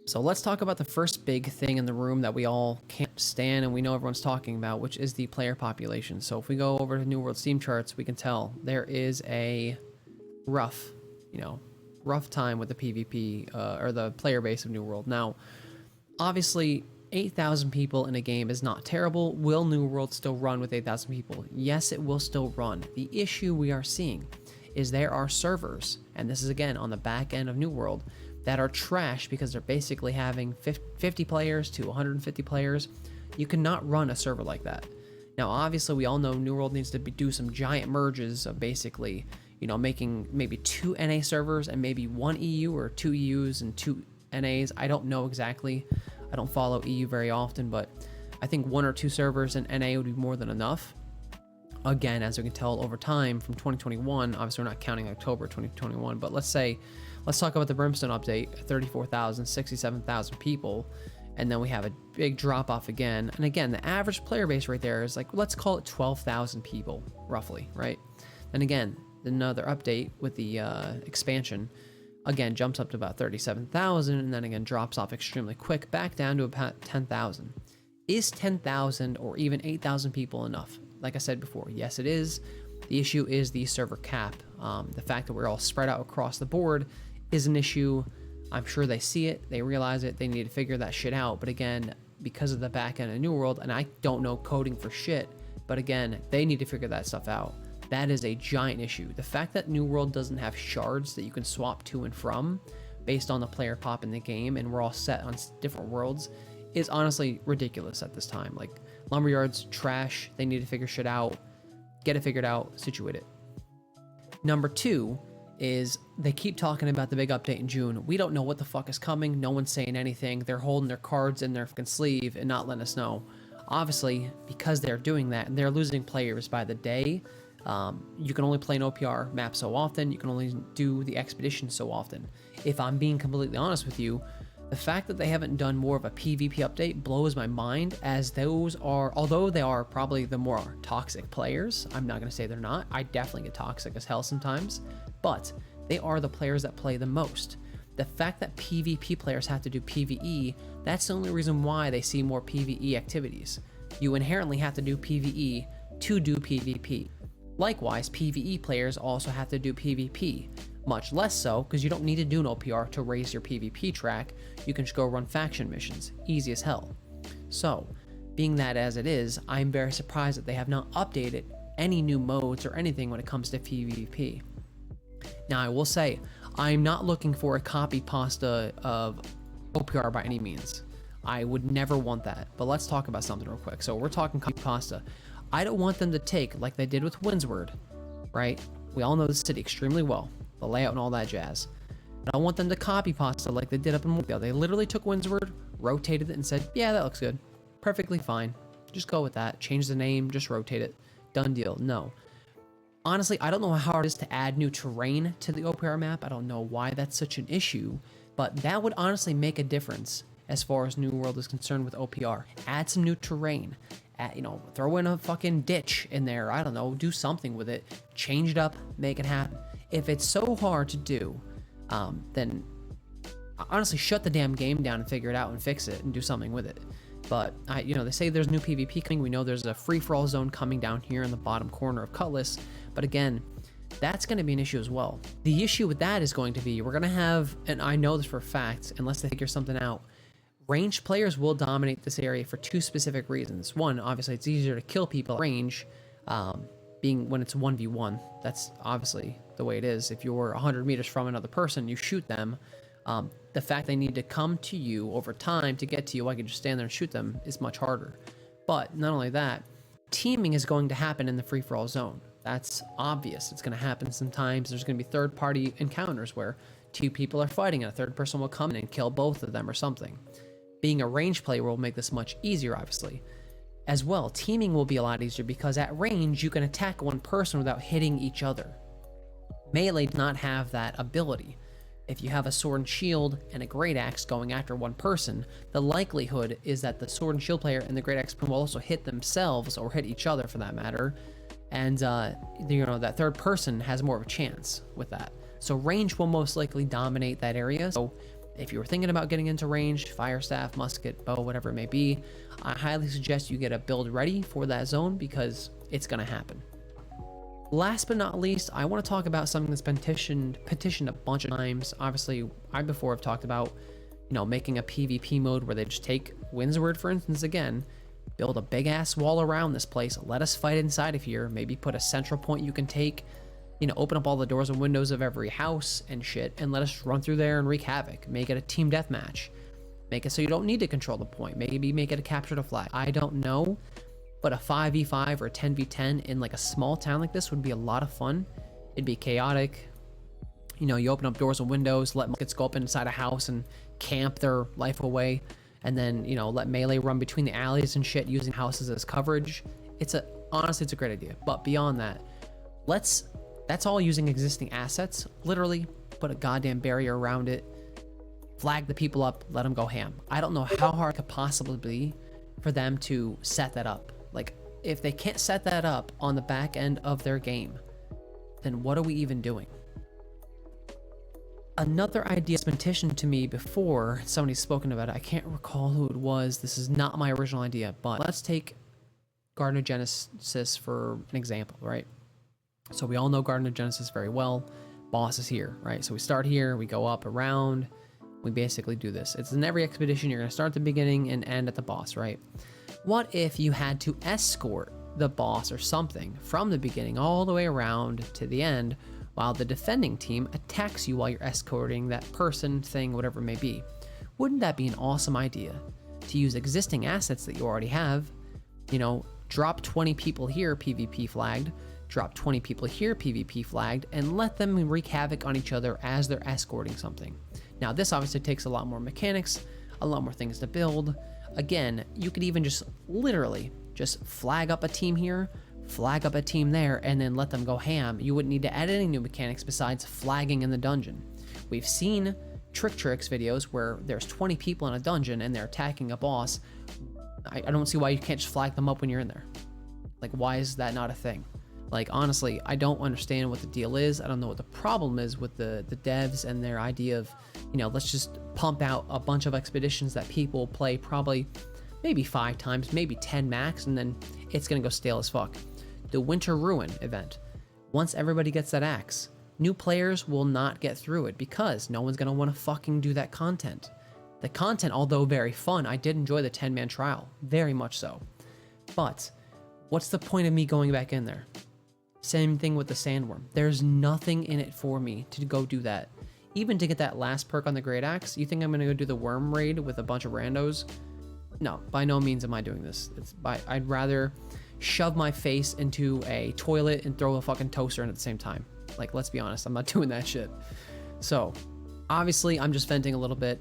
So let's talk about the first big thing in the room that we all can't stand and we know everyone's talking about, which is the player population. So if we go over to New World Steam charts, we can tell there is a rough, rough time with the PvP or the player base of New World. Now, obviously, 8,000 people in a game is not terrible. Will New World still run with 8,000 people? Yes, it will still run. The issue we are seeing is there are servers, and this is again on the back end of New World, that are trash because they're basically having 50 players to 150 players. You cannot run a server like that. Now, obviously, we all know New World needs to do some giant merges of basically, making maybe 2 NA servers and maybe 1 EU or 2 EUs and 2 NAs. I don't know exactly. I don't follow EU very often, but I think 1 or 2 servers in NA would be more than enough. Again, as we can tell over time from 2021, obviously we're not counting October 2021, but let's talk about the Brimstone update, 34,000, 67,000 people, and then we have a big drop off again. And again, the average player base right there is like, let's call it 12,000 people, roughly, right? Then again, another update with the expansion, again, jumps up to about 37,000, and then again, drops off extremely quick, back down to about 10,000. Is 10,000 or even 8,000 people enough? Like I said before, yes, it is. The issue is the server cap. The fact that we're all spread out across the board is an issue. I'm sure they see it, they realize it, they need to figure that shit out. But again, because of the back end of New World, and I don't know coding for shit, but again, they need to figure that stuff out. That is a giant issue. The fact that New World doesn't have shards that you can swap to and from based on the player pop in the game, and we're all set on different worlds, is honestly ridiculous at this time. Like, Lumberyard's trash. They need to figure shit out, get it figured out, situate it. Number 2 is they keep talking about the big update in June. We don't know what the fuck is coming. No one's saying anything. They're holding their cards in their fucking sleeve and not letting us know. Obviously, because they're doing that and they're losing players by the day, you can only play an OPR map so often. You can only do the expedition so often. If I'm being completely honest with you, the fact that they haven't done more of a PvP update blows my mind, as those are, although they are probably the more toxic players, I'm not going to say they're not. I definitely get toxic as hell sometimes, but they are the players that play the most. The fact that PvP players have to do PvE, that's the only reason why they see more PvE activities. You inherently have to do PvE to do PvP. Likewise, PvE players also have to do PvP. Much less so, because you don't need to do an OPR to raise your PvP track. You can just go run faction missions. Easy as hell. So, being that as it is, I'm very surprised that they have not updated any new modes or anything when it comes to PvP. Now, I will say, I'm not looking for a copy pasta of OPR by any means. I would never want that. But let's talk about something real quick. So, we're talking copy pasta. I don't want them to take, like they did with Windsward, right? We all know the city extremely well, the layout and all that jazz. I don't want them to copy pasta like they did up in Mobile. They literally took Windsward, rotated it, and said, yeah, that looks good. Perfectly fine. Just go with that. Change the name, just rotate it. Done deal. No. Honestly, I don't know how hard it is to add new terrain to the OPR map. I don't know why that's such an issue, but that would honestly make a difference as far as New World is concerned with OPR. Add some new terrain. Throw in a fucking ditch in there. I don't know. Do something with it. Change it up. Make it happen. If it's so hard to do, then honestly shut the damn game down and figure it out and fix it and do something with it. But they say there's new PvP coming. We know there's a free-for-all zone coming down here in the bottom corner of Cutlass. But again, that's going to be an issue as well. The issue with that is going to be we're going to have, and I know this for a fact, unless they figure something out, ranged players will dominate this area for 2 specific reasons. One, obviously, it's easier to kill people at range, being when it's 1v1. That's obviously the way it is. If you're 100 meters from another person, you shoot them. The fact they need to come to you over time to get to you, I could just stand there and shoot them, is much harder. But not only that, teaming is going to happen in the free-for-all zone. That's obvious. It's going to happen sometimes. There's going to be third-party encounters where 2 people are fighting and a third person will come in and kill both of them or something. Being a range player will make this much easier, obviously. As well, teaming will be a lot easier because at range, you can attack one person without hitting each other. Melee does not have that ability. If you have a sword and shield and a great axe going after one person, the likelihood is that the sword and shield player and the great axe will also hit themselves or hit each other for that matter. And, that third person has more of a chance with that. So range will most likely dominate that area. So If you were thinking about getting into ranged, fire staff, musket, bow, whatever it may be, I highly suggest you get a build ready for that zone because it's going to happen. Last but not least, I want to talk about something that's been petitioned a bunch of times. Obviously, I before have talked about, making a PvP mode where they just take Windsward, for instance, again, build a big ass wall around this place, let us fight inside of here, maybe put a central point you can take, open up all the doors and windows of every house and shit, and let us run through there and wreak havoc. Make it a team deathmatch. Make it so you don't need to control the point. Maybe make it a capture the flag. I don't know, but a 5v5 or a 10v10 in like a small town like this would be a lot of fun. It'd be chaotic. You open up doors and windows, let muskets go up inside a house and camp their life away, and then, let melee run between the alleys and shit using houses as coverage. Honestly, it's a great idea. But beyond that, that's all using existing assets. Literally put a goddamn barrier around it, flag the people up, let them go ham. I don't know how hard it could possibly be for them to set that up. Like, if they can't set that up on the back end of their game, then what are we even doing? Another idea has been petitioned to me before. Somebody's spoken about it. I can't recall who it was. This is not my original idea, but let's take Garden of Genesis for an example, right? So we all know Garden of Genesis very well. Boss is here, right? So we start here, we go up around, we basically do this. It's in every expedition, you're gonna start at the beginning and end at the boss, right? What if you had to escort the boss or something from the beginning all the way around to the end while the defending team attacks you while you're escorting that person, thing, whatever it may be? Wouldn't that be an awesome idea? To use existing assets that you already have, drop 20 people here, PvP flagged, drop 20 people here, PvP flagged, and let them wreak havoc on each other as they're escorting something. Now, this obviously takes a lot more mechanics, a lot more things to build. Again, you could even just literally just flag up a team here, flag up a team there, and then let them go ham. You wouldn't need to add any new mechanics besides flagging in the dungeon. We've seen tricks videos where there's 20 people in a dungeon and they're attacking a boss. I don't see why you can't just flag them up when you're in there. Like, why is that not a thing? Like, honestly, I don't understand what the deal is. I don't know what the problem is with the devs and their idea of, let's just pump out a bunch of expeditions that people play probably maybe 5 times, maybe 10 max, and then it's gonna go stale as fuck. The Winter Ruin event. Once everybody gets that axe, new players will not get through it because no one's gonna wanna fucking do that content. The content, although very fun, I did enjoy the 10-man trial, very much so. But what's the point of me going back in there? Same thing with the Sandworm. There's nothing in it for me to go do that. Even to get that last perk on the Great Axe, you think I'm gonna go do the Worm Raid with a bunch of randos? No, by no means am I doing this. I'd rather shove my face into a toilet and throw a fucking toaster in at the same time. Like, let's be honest, I'm not doing that shit. So, obviously, I'm just venting a little bit.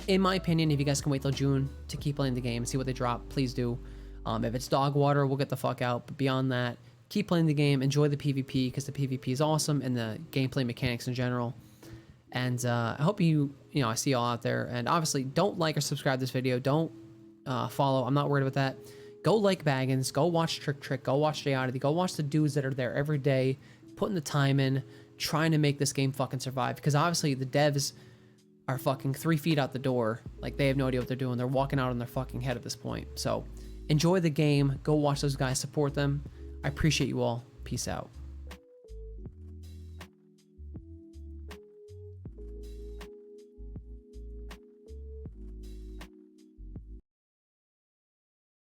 In my opinion, if you guys can wait till June to keep playing the game and see what they drop, please do. If it's dog water, we'll get the fuck out. But beyond that, keep playing the game, enjoy the PvP, because the PvP is awesome, and the gameplay mechanics in general. And I hope I see y'all out there. And obviously, don't like or subscribe to this video. Don't follow. I'm not worried about that. Go like Baggins. Go watch Trick. Go watch J-Oddity. Go watch the dudes that are there every day, putting the time in, trying to make this game fucking survive. Because obviously, the devs are fucking 3 feet out the door. Like, they have no idea what they're doing. They're walking out on their fucking head at this point. So, enjoy the game. Go watch those guys. Support them. I appreciate you all. Peace out.